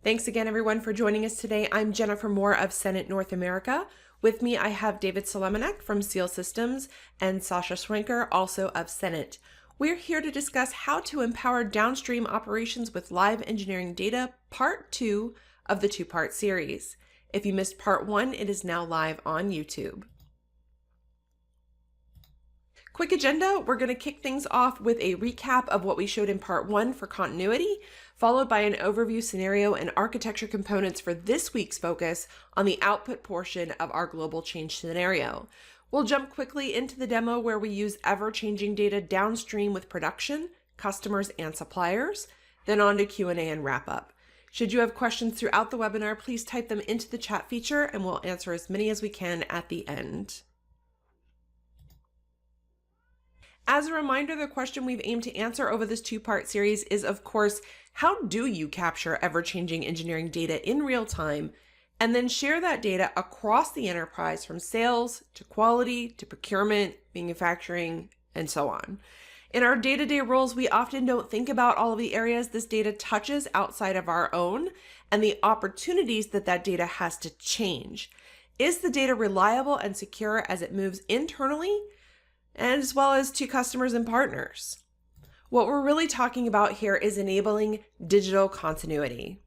Thanks again, everyone, for joining us today. I'm Jennifer Moore of CENIT North America. With me, I have David Solemanek from SEAL Systems and Sasha Schwenker, also of CENIT. We're here to discuss how to empower downstream operations with live engineering data, part 2 of the two-part series. If you missed part 1, it is now live on YouTube. Quick agenda, we're going to kick things off with a recap of what we showed in part 1 for continuity, followed by an overview scenario and architecture components for this week's focus on the output portion of our global change scenario. We'll jump quickly into the demo where we use ever-changing data downstream with production, customers, and suppliers, then on to Q&A and wrap up. Should you have questions throughout the webinar, please type them into the chat feature and we'll answer as many as we can at the end. As a reminder, the question we've aimed to answer over this two-part series is, of course, how do you capture ever-changing engineering data in real time and then share that data across the enterprise from sales to quality to procurement, manufacturing, and so on? In our day-to-day roles, we often don't think about all of the areas this data touches outside of our own and the opportunities that that data has to change. Is the data reliable and secure as it moves internally, and as well as to customers and partners? What we're really talking about here is enabling digital continuity.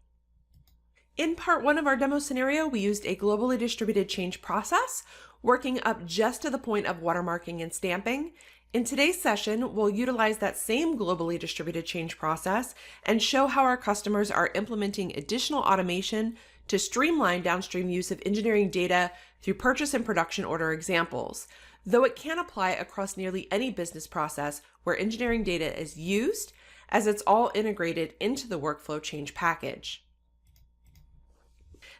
In part 1 of our demo scenario, we used a globally distributed change process, working up just to the point of watermarking and stamping. In today's session, we'll utilize that same globally distributed change process and show how our customers are implementing additional automation to streamline downstream use of engineering data through purchase and production order examples, though it can apply across nearly any business process where engineering data is used, as it's all integrated into the workflow change package.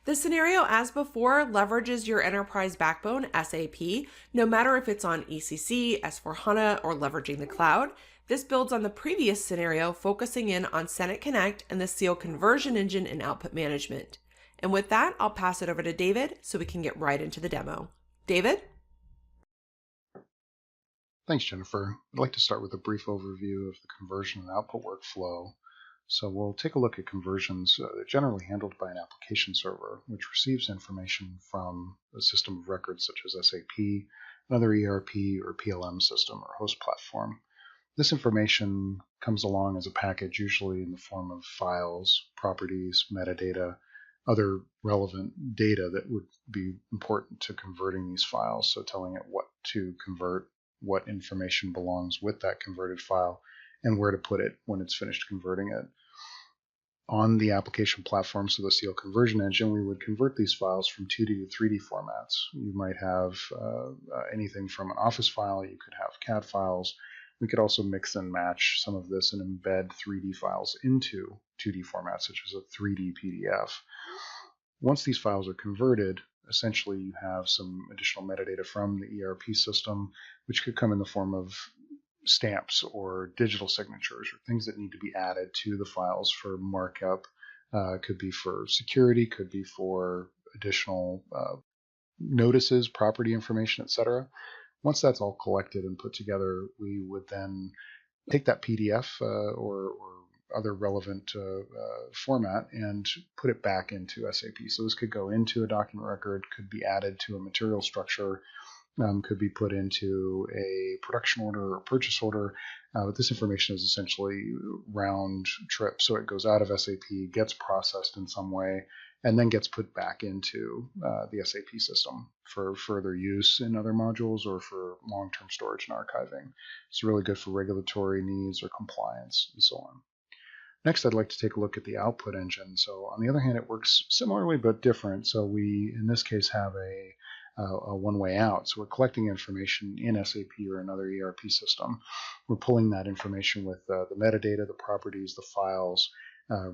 The scenario, as before, leverages your enterprise backbone, SAP, no matter if it's on ECC, S/4HANA, or leveraging the cloud. This builds on the previous scenario, focusing in on CENIT Connect and the SEAL conversion engine and output management. And with that, I'll pass it over to David so we can get right into the demo. David? Thanks, Jennifer. I'd like to start with a brief overview of the conversion and output workflow. So we'll take a look at conversions generally handled by an application server, which receives information from a system of records such as SAP, another ERP or PLM system or host platform. This information comes along as a package, usually in the form of files, properties, metadata, other relevant data that would be important to converting these files, so telling it what to convert, what information belongs with that converted file, and where to put it when it's finished converting it. On the application platform, so the SEAL conversion engine, we would convert these files from 2D to 3D formats. You might have anything from an Office file, you could have CAD files. We could also mix and match some of this and embed 3D files into 2D formats, such as a 3D PDF. Once these files are converted, essentially you have some additional metadata from the ERP system, which could come in the form of stamps or digital signatures or things that need to be added to the files for markup. Could be for security, could be for additional notices, property information, etc. Once that's all collected and put together, we would then take that PDF or other relevant format and put it back into SAP. So this could go into a document record, could be added to a material structure, could be put into a production order or purchase order. But this information is essentially round trip. So it goes out of SAP, gets processed in some way, and then gets put back into the SAP system for further use in other modules or for long-term storage and archiving. It's really good for regulatory needs or compliance and so on. Next, I'd like to take a look at the output engine. So on the other hand, it works similarly but different. So we, in this case, have a one-way out. So we're collecting information in SAP or another ERP system. We're pulling that information with the metadata, the properties, the files,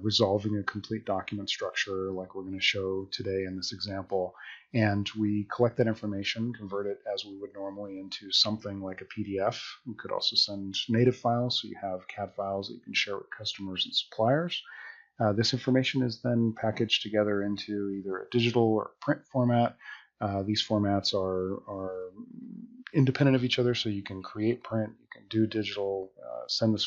resolving a complete document structure like we're going to show today in this example. And we collect that information, convert it as we would normally into something like a PDF. We could also send native files, so you have CAD files that you can share with customers and suppliers. This information is then packaged together into either a digital or print format. These formats are independent of each other, so you can create print, you can do digital, send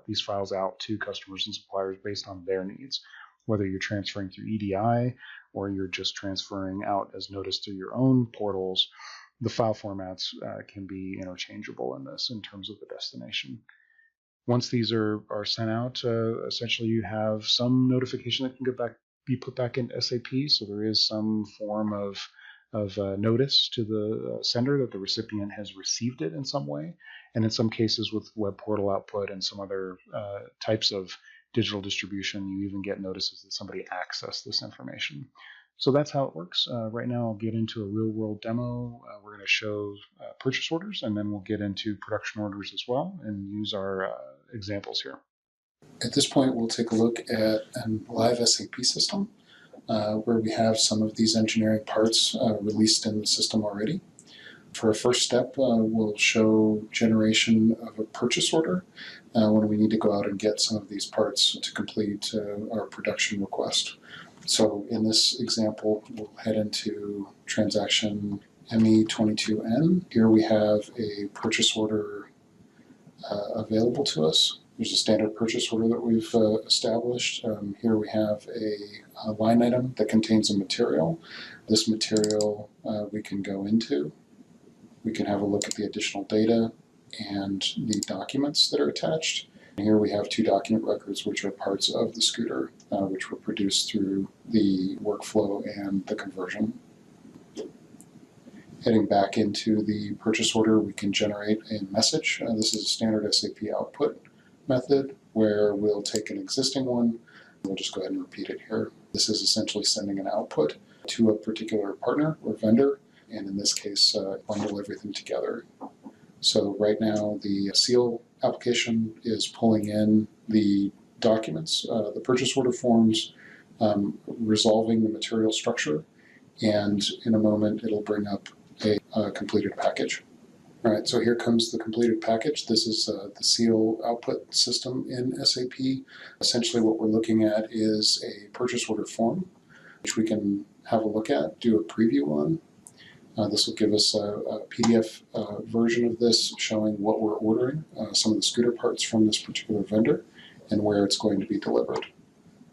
these files out to customers and suppliers based on their needs. Whether you're transferring through EDI or you're just transferring out as notice through your own portals, the file formats can be interchangeable in this in terms of the destination. Once these are sent out, essentially you have some notification that can be put back into SAP. So there is some form of notice to the sender that the recipient has received it in some way. And in some cases with web portal output and some other types of digital distribution, you even get notices that somebody accessed this information. So that's how it works. Right now I'll get into a real world demo. We're going to show purchase orders, and then we'll get into production orders as well and use our examples here. At this point, we'll take a look at a live SAP system where we have some of these engineering parts released in the system already. For a first step, we'll show generation of a purchase order when we need to go out and get some of these parts to complete our production request. So in this example, we'll head into transaction ME22N. Here we have a purchase order available to us. There's a standard purchase order that we've established. Here we have a line item that contains a material. This material we can go into. We can have a look at the additional data and the documents that are attached. And here we have two document records which are parts of the scooter which were produced through the workflow and the conversion. Heading back into the purchase order, we can generate a message. This is a standard SAP output method where we'll take an existing one. We'll just go ahead and repeat it here. This is essentially sending an output to a particular partner or vendor, and in this case, bundle everything together. So right now, the SEAL application is pulling in the documents, the purchase order forms, resolving the material structure, and in a moment, it'll bring up a completed package. All right, so here comes the completed package. This is the SEAL output system in SAP. Essentially what we're looking at is a purchase order form, which we can have a look at, do a preview on. This will give us a PDF version of this showing what we're ordering, some of the scooter parts from this particular vendor, and where it's going to be delivered.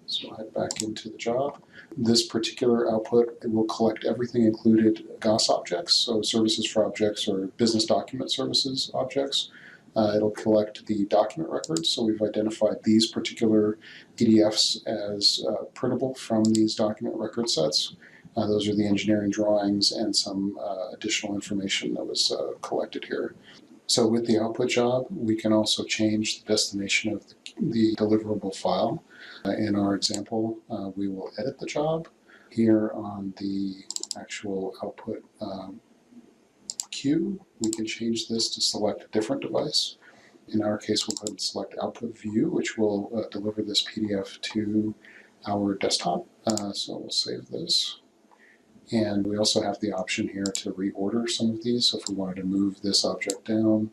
So I'll head back into the job. This particular output will collect everything included GOS objects, so services for objects or business document services objects. It'll collect the document records, so we've identified these particular PDFs as printable from these document record sets. Those are the engineering drawings and some additional information that was collected here. So with the output job, we can also change the destination of the deliverable file. In our example, we will edit the job. Here on the actual output queue, we can change this to select a different device. In our case, we'll go ahead and select output view, which will deliver this PDF to our desktop. So we'll save this. And we also have the option here to reorder some of these. So if we wanted to move this object down,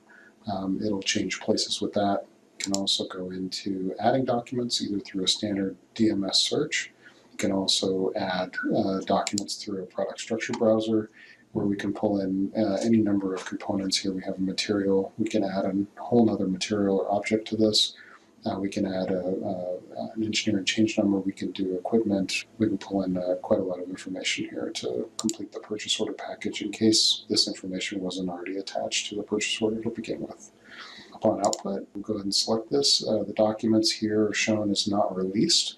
it'll change places with that. You can also go into adding documents either through a standard DMS search. You can also add documents through a product structure browser where we can pull in any number of components. Here we have a material. We can add a whole other material or object to this. We can add an engineering change number. We can do equipment. We can pull in quite a lot of information here to complete the purchase order package in case this information wasn't already attached to the purchase order to begin with. Upon output, we'll go ahead and select this. The documents here are shown as not released.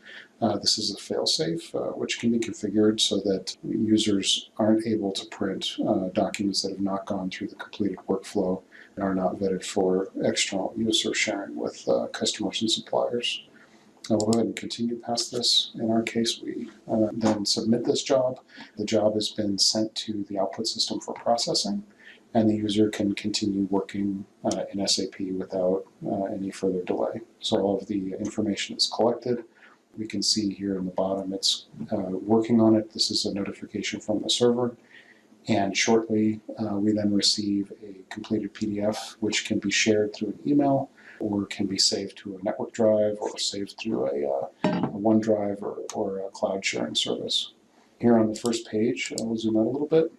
This is a failsafe, which can be configured so that users aren't able to print documents that have not gone through the completed workflow and are not vetted for external use or sharing with customers and suppliers. Now we'll go ahead and continue past this. In our case, we then submit this job. The job has been sent to the output system for processing, and the user can continue working in SAP without any further delay. So all of the information is collected. We can see here in the bottom it's working on it. This is a notification from the server. And shortly, we then receive a completed PDF, which can be shared through an email or can be saved to a network drive or saved through a OneDrive or a cloud sharing service. Here on the first page, we'll zoom out a little bit.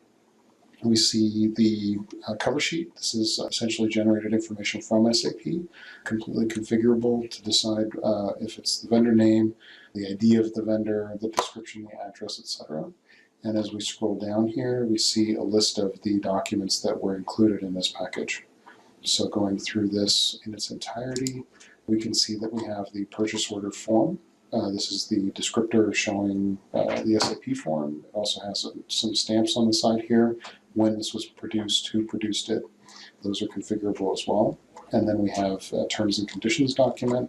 We see the cover sheet. This is essentially generated information from SAP, completely configurable to decide if it's the vendor name, the ID of the vendor, the description, the address, etc. And as we scroll down here, we see a list of the documents that were included in this package. So going through this in its entirety, we can see that we have the purchase order form. This is the descriptor showing the SAP form. It also has some stamps on the side here, when this was produced, who produced it. Those are configurable as well. And then we have a terms and conditions document.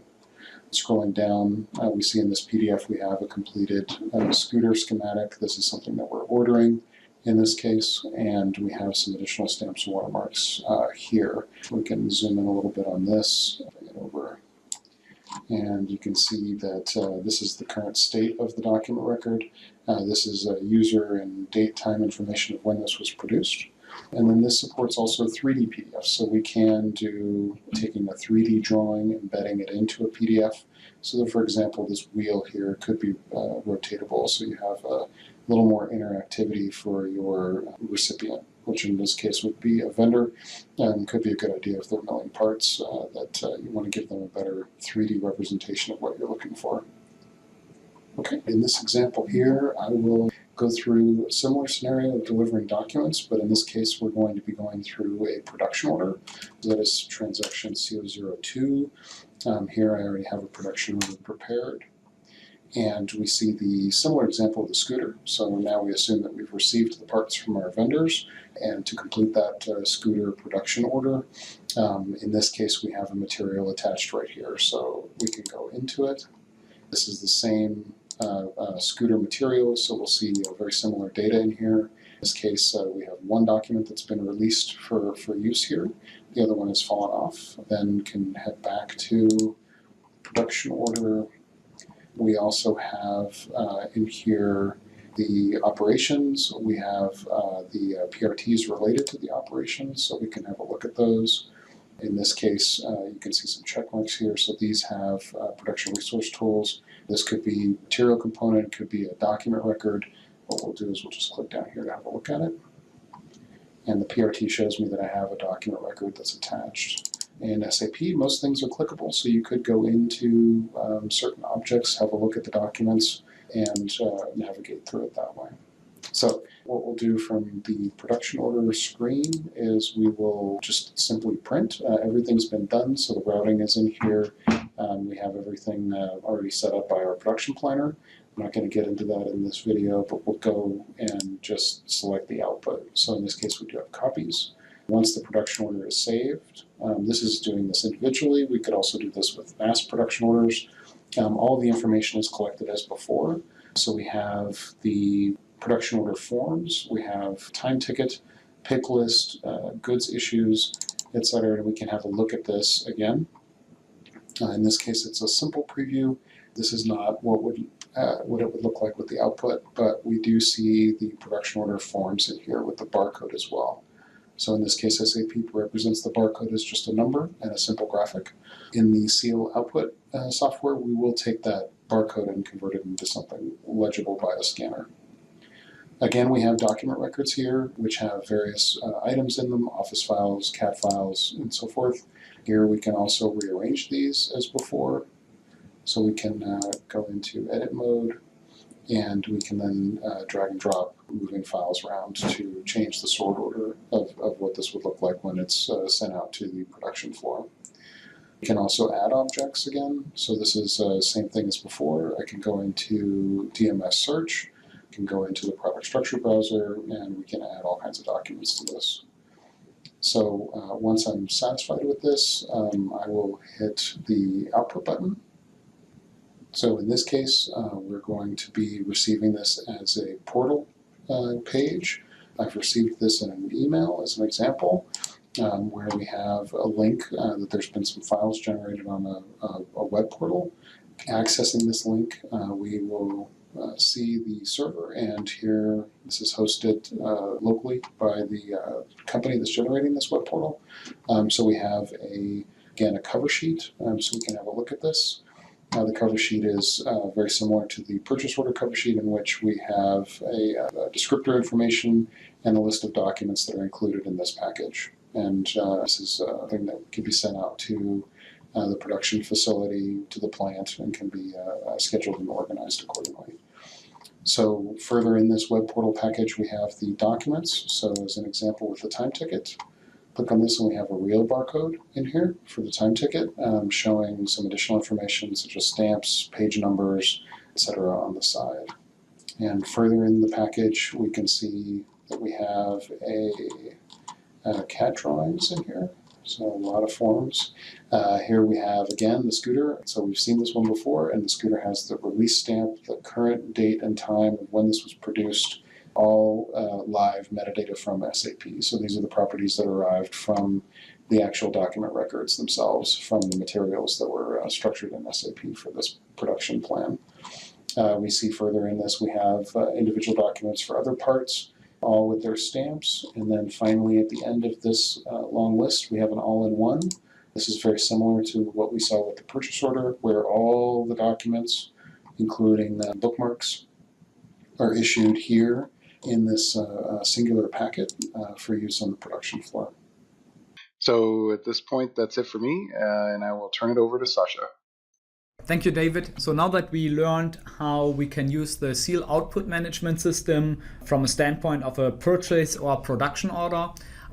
Scrolling down, we see in this PDF we have a completed scooter schematic. This is something that we're ordering in this case, and we have some additional stamps and watermarks here. We can zoom in a little bit on this, bring it over, and you can see that this is the current state of the document record. This is user and date time information of when this was produced. And then this supports also 3D PDFs, so we can do taking a 3D drawing, embedding it into a PDF. So that, for example, this wheel here could be rotatable, so you have a little more interactivity for your recipient, which in this case would be a vendor, and could be a good idea if they're milling parts that you want to give them a better 3D representation of what you're looking for. Okay, in this example here, I will go through a similar scenario of delivering documents, but in this case, we're going to be going through a production order. That is transaction CO02. Here, I already have a production order prepared. And we see the similar example of the scooter. So now we assume that we've received the parts from our vendors, and to complete that scooter production order, in this case, we have a material attached right here. So we can go into it. This is the same scooter material, so we'll see very similar data in here. In this case, we have one document that's been released for use here. The other one has fallen off. Then can head back to production order. We also have in here the operations. We have the PRTs related to the operations, so we can have a look at those. In this case, you can see some check marks here. So these have production resource tools. This could be material component, could be a document record. What we'll do is we'll just click down here to have a look at it. And the PRT shows me that I have a document record that's attached. In SAP, most things are clickable, so you could go into certain objects, have a look at the documents, and navigate through it that way. So what we'll do from the production order screen is we will just simply print. Everything's been done, so the routing is in here. We have everything already set up by our production planner. I'm not going to get into that in this video, but we'll go and just select the output. So in this case, we do have copies. Once the production order is saved, this is doing this individually. We could also do this with mass production orders. All the information is collected as before. So we have the production order forms, we have time ticket, pick list, goods issues, etc. And we can have a look at this again. In this case, it's a simple preview. This is not what it would look like with the output, but we do see the production order forms in here with the barcode as well. So in this case, SAP represents the barcode as just a number and a simple graphic. In the SEAL output software, we will take that barcode and convert it into something legible by a scanner. Again, we have document records here, which have various items in them, office files, CAD files, and so forth. Here we can also rearrange these as before. So we can go into edit mode, and we can then drag and drop moving files around to change the sort order of what this would look like when it's sent out to the production floor. We can also add objects again. So this is the same thing as before. I can go into DMS search, can go into the product structure browser, and we can add all kinds of documents to this. So once I'm satisfied with this, I will hit the output button. So in this case, we're going to be receiving this as a portal page. I've received this in an email as an example, where we have a link that there's been some files generated on a web portal. Accessing this link, we will see the server, and here this is hosted locally by the company that's generating this web portal. So we have again a cover sheet, so we can have a look at this. The cover sheet is very similar to the purchase order cover sheet, in which we have a descriptor information and a list of documents that are included in this package. And this is a thing that can be sent out to the production facility, to the plant, and can be scheduled and organized accordingly. So further in this web portal package, we have the documents. So as an example with the time ticket, click on this and we have a real barcode in here for the time ticket, showing some additional information such as stamps, page numbers, etc. on the side. And further in the package, we can see that we have a CAD drawings in here. So a lot of forms. Here we have, again, the scooter. So we've seen this one before, and the scooter has the release stamp, the current date and time of when this was produced, all live metadata from SAP. So these are the properties that arrived from the actual document records themselves, from the materials that were structured in SAP for this production plan. We see further in this, we have individual documents for other parts, all with their stamps. And then finally, at the end of this long list, we have an all-in-one. This is very similar to what we saw with the purchase order, where all the documents, including bookmarks, are issued here in this singular packet for use on the production floor. So at this point, that's it for me, and I will turn it over to Sasha. Thank you, David. So now that we learned how we can use the SEAL output management system from a standpoint of a purchase or production order,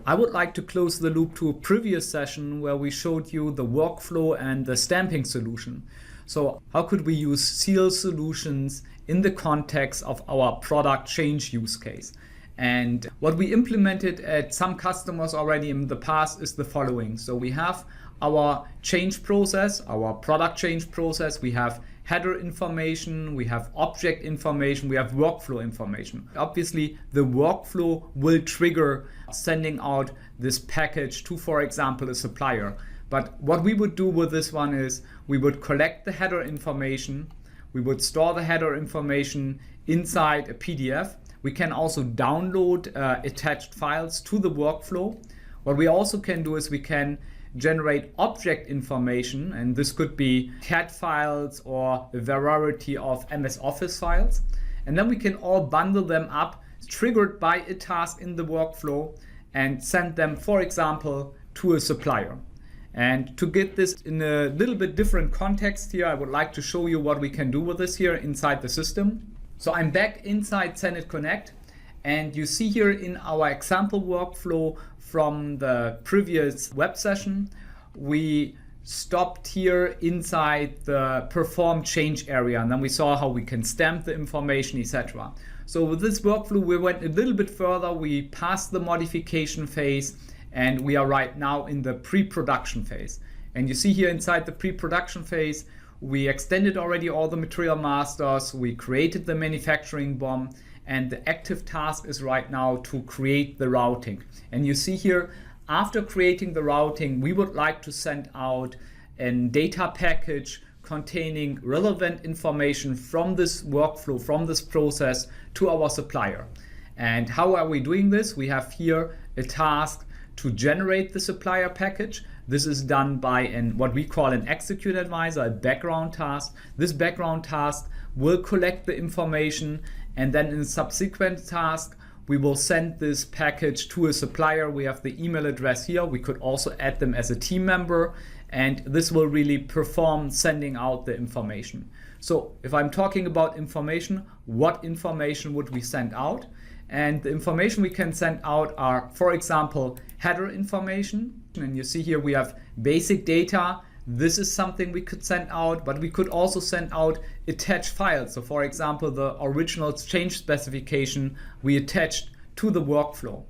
I would like to close the loop to a previous session where we showed you the workflow and the stamping solution. So how could we use SEAL solutions in the context of our product change use case? And what we implemented at some customers already in the past is the following. So we have our change process, our product change process, we have header information, we have object information, we have workflow information. Obviously, the workflow will trigger sending out this package to, for example, a supplier. But what we would do with this one is we would collect the header information, we would store the header information inside a PDF. We can also download attached files to the workflow. What we also can do is we can generate object information, and this could be CAD files or a variety of MS Office files. And then we can all bundle them up, triggered by a task in the workflow, and send them, for example, to a supplier. And to get this in a little bit different context here, I would like to show you what we can do with this here inside the system. So I'm back inside CENIT Connect, and you see here in our example workflow from the previous web session, we stopped here inside the perform change area, and then we saw how we can stamp the information, etc. So with this workflow, we went a little bit further. We passed the modification phase, and we are right now in the pre-production phase. And you see here inside the pre-production phase, we extended already all the material masters, we created the manufacturing BOM, and the active task is right now to create the routing. And you see here, after creating the routing, we would like to send out a data package containing relevant information from this workflow, from this process, to our supplier. And how are we doing this? We have here a task to generate the supplier package. This is done by what we call an execute advisor, a background task. This background task will collect the information, and then in a subsequent task, we will send this package to a supplier. We have the email address here. We could also add them as a team member, and this will really perform sending out the information. So if I'm talking about information, what information would we send out? And the information we can send out are, for example, header information. And you see here we have basic data. This is something we could send out, but we could also send out attached files. So for example, the original change specification we attached to the workflow.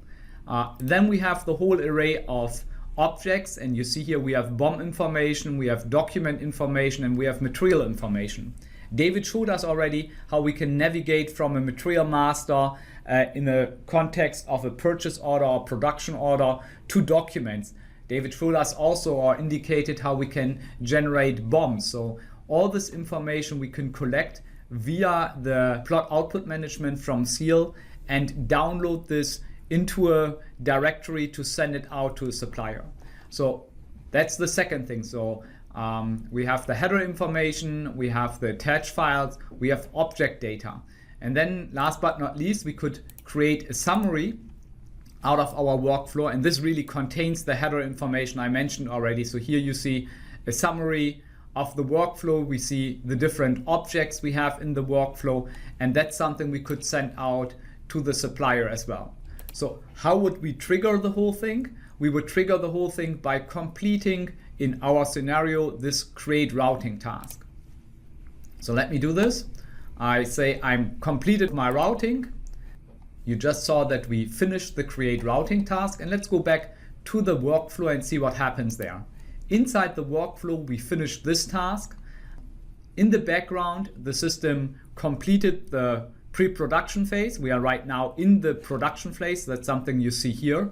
Then we have the whole array of objects, and you see here we have BOM information, we have document information, and we have material information. David showed us already how we can navigate from a material master in the context of a purchase order or production order to documents. David showed us also or indicated how we can generate BOMs. So all this information we can collect via the plot output management from SEAL and download this into a directory to send it out to a supplier. So that's the second thing. So We have the header information, we have the attached files, we have object data. And then last but not least, we could create a summary out of our workflow, and this really contains the header information I mentioned already. So here you see a summary of the workflow. We see the different objects we have in the workflow, and that's something we could send out to the supplier as well. So how would we trigger the whole thing? We would trigger the whole thing by completing, in our scenario, this create routing task. So let me do this. I say I'm completed my routing. You just saw that we finished the create routing task, and let's go back to the workflow and see what happens there. Inside the workflow, we finished this task. In the background, the system completed the pre-production phase. We are right now in the production phase. That's something you see here.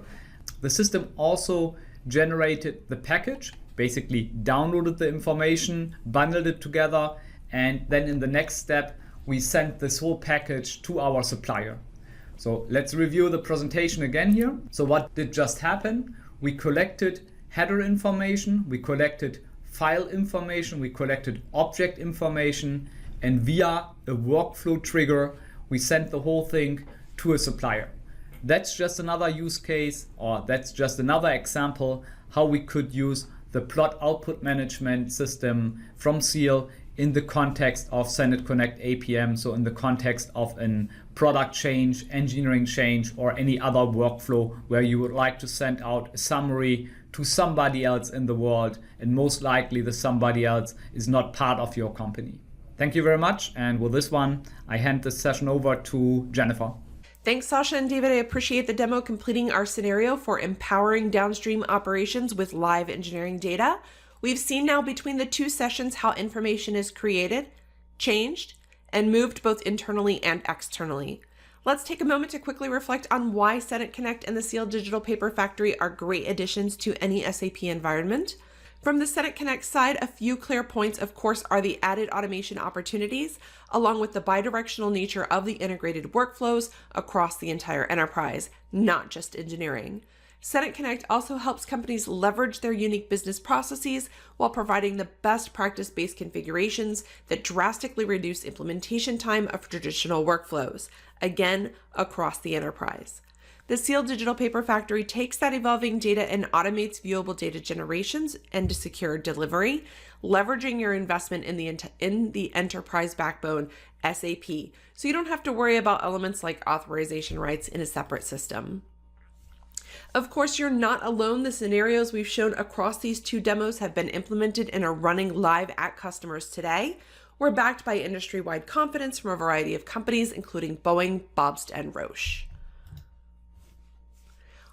The system also generated the package, basically downloaded the information, bundled it together, and then in the next step, we sent this whole package to our supplier. So let's review the presentation again here. So what did just happen? We collected header information, we collected file information, we collected object information, and via a workflow trigger, we sent the whole thing to a supplier. That's just another use case, or that's just another example how we could use the plot output management system from SEAL in the context of CENIT Connect APM, so in the context of a product change, engineering change, or any other workflow where you would like to send out a summary to somebody else in the world, and most likely the somebody else is not part of your company. Thank you very much, and with this one, I hand this session over to Jennifer. Thanks, Sasha and David. I appreciate the demo completing our scenario for empowering downstream operations with live engineering data. We've seen now between the two sessions how information is created, changed, and moved both internally and externally. Let's take a moment to quickly reflect on why CENIT Connect and the SEAL Digital Paper Factory are great additions to any SAP environment. From the CENIT Connect side, a few clear points, of course, are the added automation opportunities, along with the bidirectional nature of the integrated workflows across the entire enterprise, not just engineering. CENIT Connect also helps companies leverage their unique business processes while providing the best practice-based configurations that drastically reduce implementation time of traditional workflows, again, across the enterprise. The SEAL Digital Paper Factory takes that evolving data and automates viewable data generations and secure delivery, leveraging your investment in the enterprise backbone, SAP, so you don't have to worry about elements like authorization rights in a separate system. Of course, you're not alone. The scenarios we've shown across these two demos have been implemented and are running live at customers today. We're backed by industry-wide confidence from a variety of companies, including Boeing, Bobst, and Roche.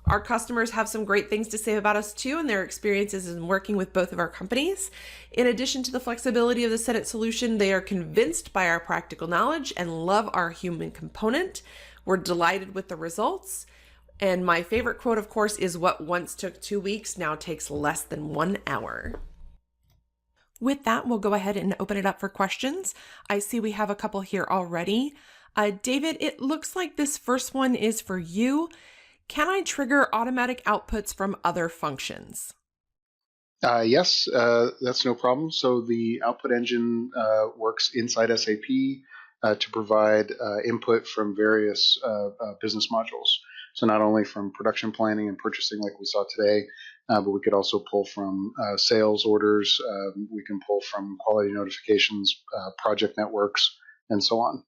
Our customers have some great things to say about us too, and their experiences in working with both of our companies. In addition to the flexibility of the CENIT solution, they are convinced by our practical knowledge and love our human component. We're delighted with the results. And my favorite quote, of course, is what once took 2 weeks now takes less than 1 hour. With that, we'll go ahead and open it up for questions. I see we have a couple here already. David, it looks like this first one is for you. Can I trigger automatic outputs from other functions? Yes, that's no problem. So the output engine works inside SAP to provide input from various business modules. So not only from production planning and purchasing like we saw today, but we could also pull from sales orders. We can pull from quality notifications, project networks, and so on.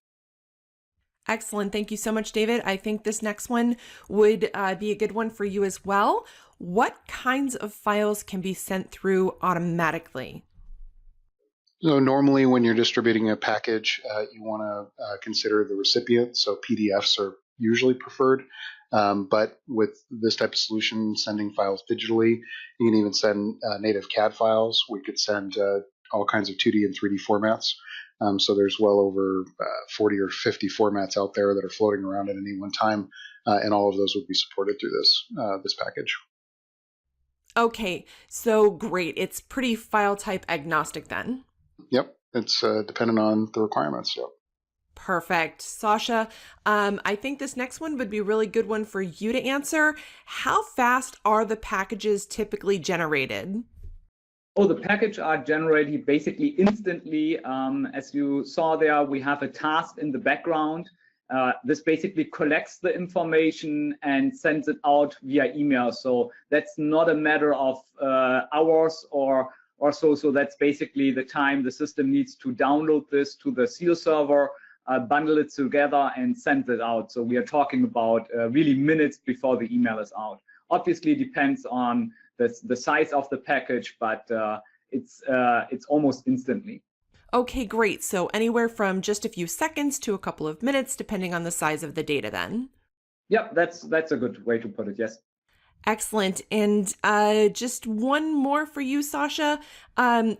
Excellent. Thank you so much, David. I think this next one would be a good one for you as well. What kinds of files can be sent through automatically? So normally when you're distributing a package, you want to consider the recipient. So PDFs are usually preferred. But with this type of solution, sending files digitally, you can even send native CAD files. We could send all kinds of 2D and 3D formats. So there's well over 40 or 50 formats out there that are floating around at any one time, and all of those would be supported through this package. Okay, so great. It's pretty file type agnostic then. Yep, it's dependent on the requirements. Yep. Perfect. Sasha, I think this next one would be a really good one for you to answer. How fast are the packages typically generated? Oh, the package are generated basically instantly. As you saw there, we have a task in the background. This basically collects the information and sends it out via email. So that's not a matter of hours or so. So that's basically the time the system needs to download this to the SEAL server, bundle it together, and send it out. So we are talking about really minutes before the email is out. Obviously, it depends on the size of the package, but it's almost instantly. Okay, great. So anywhere from just a few seconds to a couple of minutes, depending on the size of the data then. Yep, that's a good way to put it, yes. Excellent. And just one more for you, Sasha.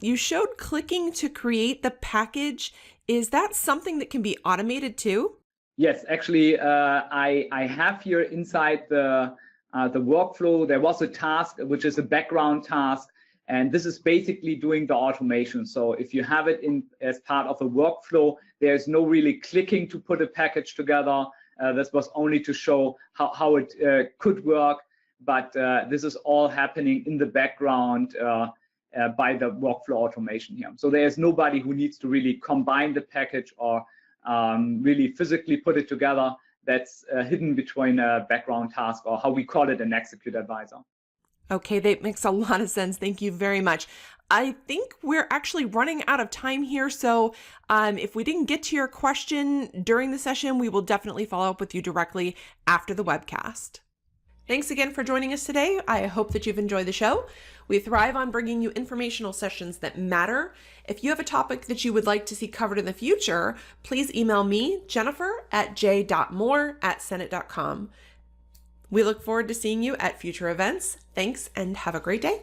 You showed clicking to create the package. Is that something that can be automated too? Yes, actually, I have here inside the workflow, there was a task, which is a background task. And this is basically doing the automation. So if you have it in as part of a workflow, there's no really clicking to put a package together. This was only to show how it could work. But this is all happening in the background by the workflow automation here. So there's nobody who needs to really combine the package or really physically put it together. That's hidden between a background task, or how we call it, an execute advisor. Okay, that makes a lot of sense. Thank you very much. I think we're actually running out of time here. So if we didn't get to your question during the session, we will definitely follow up with you directly after the webcast. Thanks again for joining us today. I hope that you've enjoyed the show. We thrive on bringing you informational sessions that matter. If you have a topic that you would like to see covered in the future, please email me, Jennifer, at j.moore@cenit.com. We look forward to seeing you at future events. Thanks and have a great day.